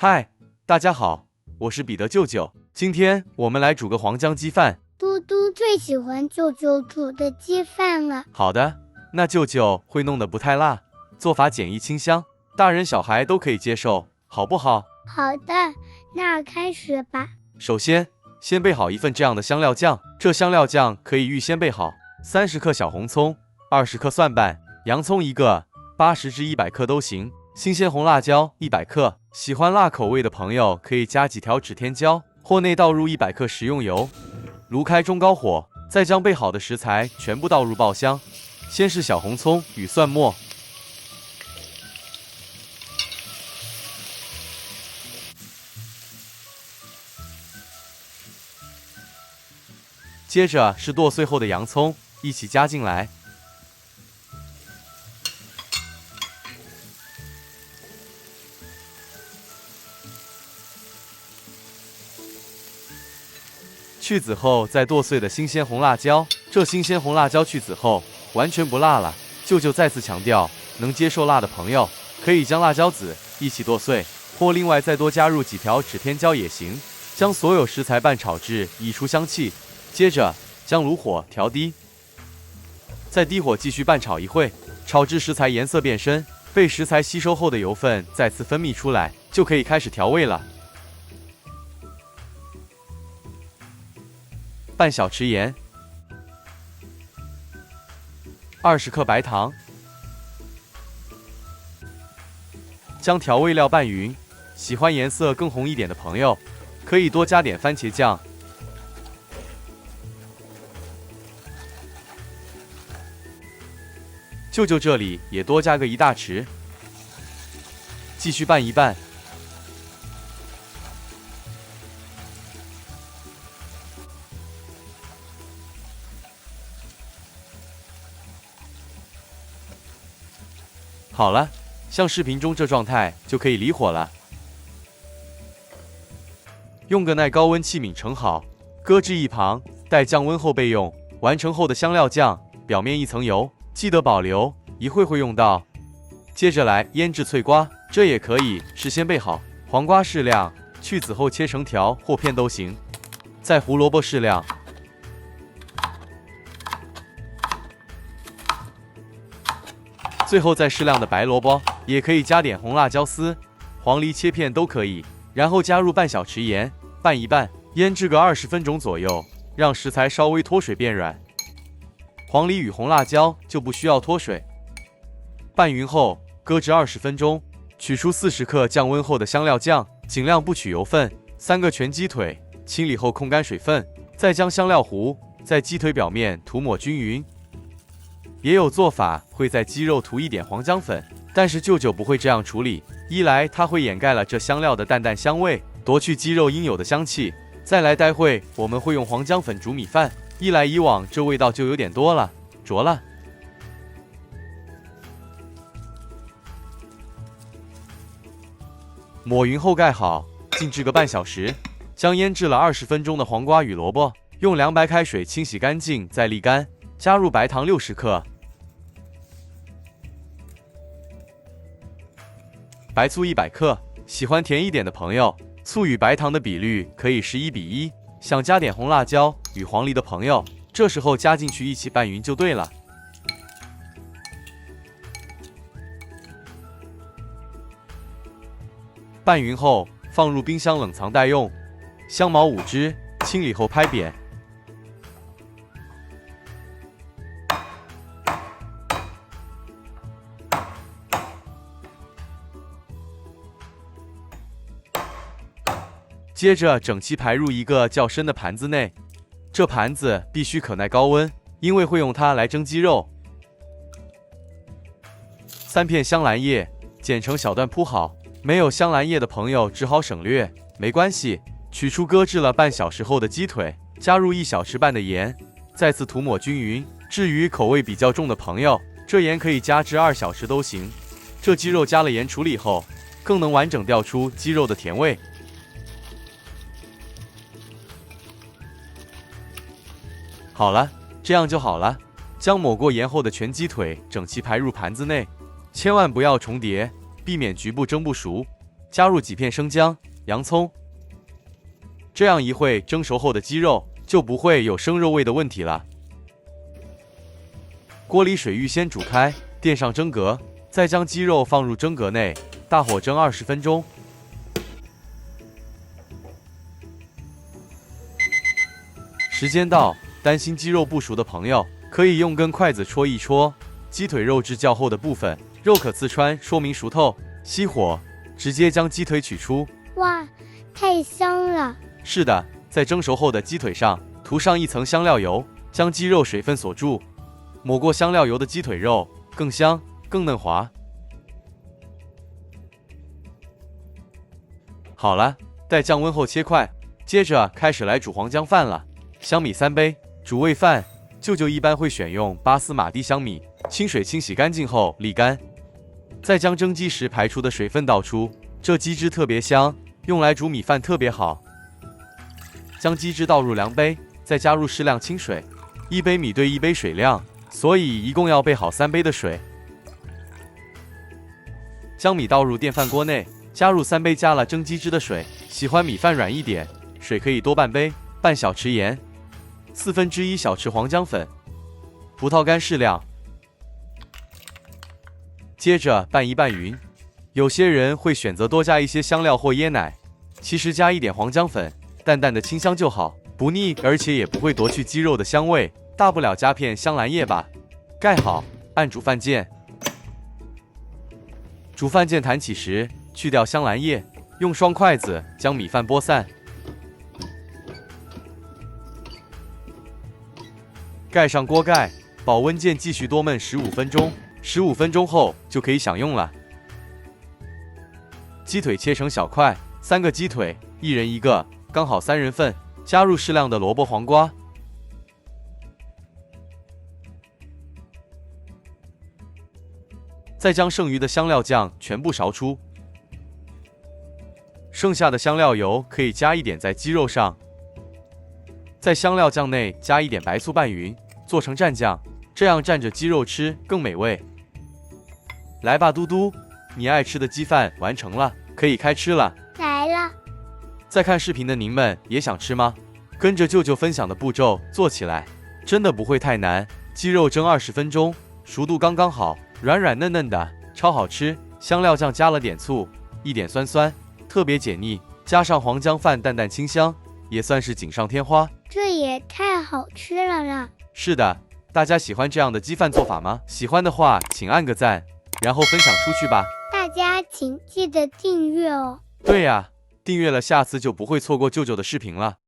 嗨，大家好，我是彼得舅舅。今天我们来煮个黄姜鸡饭。嘟嘟最喜欢舅舅煮的鸡饭了。好的，那舅舅会弄得不太辣，做法简易清香，大人小孩都可以接受，好不好？好的，那开始吧。首先备好一份这样的香料酱，这香料酱可以预先备好。30克小红葱，20克蒜瓣，洋葱1个，80至100克都行。新鲜红辣椒100克，喜欢辣口味的朋友可以加几条指天椒，或内倒入100克食用油。炉开中高火，再将备好的食材全部倒入爆香。先是小红葱与蒜末，接着是剁碎后的洋葱，一起加进来。去籽后再剁碎的新鲜红辣椒，这新鲜红辣椒去籽后完全不辣了。舅舅再次强调，能接受辣的朋友可以将辣椒籽一起剁碎，或另外再多加入几条指天椒也行。将所有食材拌炒至溢出香气，接着将炉火调低，在低火继续拌炒一会，炒至食材颜色变深，被食材吸收后的油分再次分泌出来，就可以开始调味了。半小匙盐，20克白糖，将调味料拌匀。喜欢颜色更红一点的朋友，可以多加点番茄酱。舅舅这里也多加个1大匙，继续拌一拌。好了，像视频中这状态就可以离火了。用个耐高温器皿盛好，搁置一旁，待降温后备用。完成后的香料酱表面一层油，记得保留，一会用到。接着来腌制脆瓜，这也可以事先备好。黄瓜适量，去籽后切成条或片都行。再胡萝卜适量。最后再适量的白萝卜，也可以加点红辣椒丝，黄梨切片都可以。然后加入半小匙盐，拌一拌，腌制个20分钟左右，让食材稍微脱水变软。黄梨与红辣椒就不需要脱水。拌匀后搁置20分钟，取出40克降温后的香料酱，尽量不取油分。3个全鸡腿，清理后控干水分，再将香料糊在鸡腿表面涂抹均匀。也有做法会在鸡肉涂一点黄姜粉，但是舅舅不会这样处理，一来它会掩盖了这香料的淡淡香味，夺去鸡肉应有的香气；再来待会我们会用黄姜粉煮米饭，一来一往这味道就有点多了，浊了。抹匀后盖好，静置个半小时。将腌制了20分钟的黄瓜与萝卜用凉白开水清洗干净，再沥干。加入白糖60克，白醋100克。喜欢甜一点的朋友，醋与白糖的比率可以11比1。想加点红辣椒与黄梨的朋友，这时候加进去一起拌匀就对了。拌匀后放入冰箱冷藏待用。香茅5支，清理后拍扁。接着整齐排入一个较深的盘子内，这盘子必须可耐高温，因为会用它来蒸鸡肉。3片香兰叶剪成小段铺好，没有香兰叶的朋友只好省略，没关系。取出搁置了半小时后的鸡腿，加入1小匙半的盐，再次涂抹均匀。至于口味比较重的朋友，这盐可以加至2小时都行。这鸡肉加了盐处理后，更能完整调出鸡肉的甜味。好了，这样就好了。将抹过盐后的全鸡腿整齐排入盘子内，千万不要重叠，避免局部蒸不熟。加入几片生姜、洋葱，这样一会蒸熟后的鸡肉就不会有生肉味的问题了。锅里水预先煮开，垫上蒸格，再将鸡肉放入蒸格内，大火蒸20分钟。时间到，担心鸡肉不熟的朋友，可以用根筷子戳一戳鸡腿肉质较厚的部分，肉可刺穿，说明熟透。熄火，直接将鸡腿取出。哇，太香了！是的，在蒸熟后的鸡腿上涂上一层香料油，将鸡肉水分锁住。抹过香料油的鸡腿肉更香更嫩滑。好了，待降温后切块，接着开始来煮黄姜饭了。香米3杯，煮煨饭，舅舅一般会选用巴斯马蒂香米，清水清洗干净后沥干，再将蒸鸡时排出的水分倒出，这鸡汁特别香，用来煮米饭特别好。将鸡汁倒入量杯，再加入适量清水，1杯米对1杯水量，所以一共要备好3杯的水。将米倒入电饭锅内，加入3杯加了蒸鸡汁的水，喜欢米饭软一点，水可以多半杯，半小匙盐，1/4小匙黄姜粉，葡萄干适量。接着拌一拌匀。有些人会选择多加一些香料或椰奶，其实加一点黄姜粉，淡淡的清香就好，不腻，而且也不会夺去鸡肉的香味，大不了加片香兰叶吧。盖好，按煮饭键。煮饭键弹起时，去掉香兰叶，用双筷子将米饭拨散。盖上锅盖，保温键继续多焖15分钟，15分钟后就可以享用了。鸡腿切成小块，3个鸡腿，1人1个，刚好3人份。加入适量的萝卜、黄瓜，再将剩余的香料酱全部勺出。剩下的香料油可以加一点在鸡肉上，在香料酱内加一点白醋拌匀，做成蘸酱，这样蘸着鸡肉吃更美味。来吧，嘟嘟，你爱吃的鸡饭完成了，可以开吃了。来了。在看视频的您们也想吃吗？跟着舅舅分享的步骤做起来，真的不会太难。鸡肉蒸20分钟，熟度刚刚好，软软嫩嫩的，超好吃。香料酱加了点醋，一点酸酸，特别解腻。加上黄姜饭淡淡清香，也算是锦上添花。这也太好吃了啦！是的，大家喜欢这样的鸡饭做法吗？喜欢的话，请按个赞，然后分享出去吧。大家请记得订阅哦。对呀，订阅了，下次就不会错过舅舅的视频了。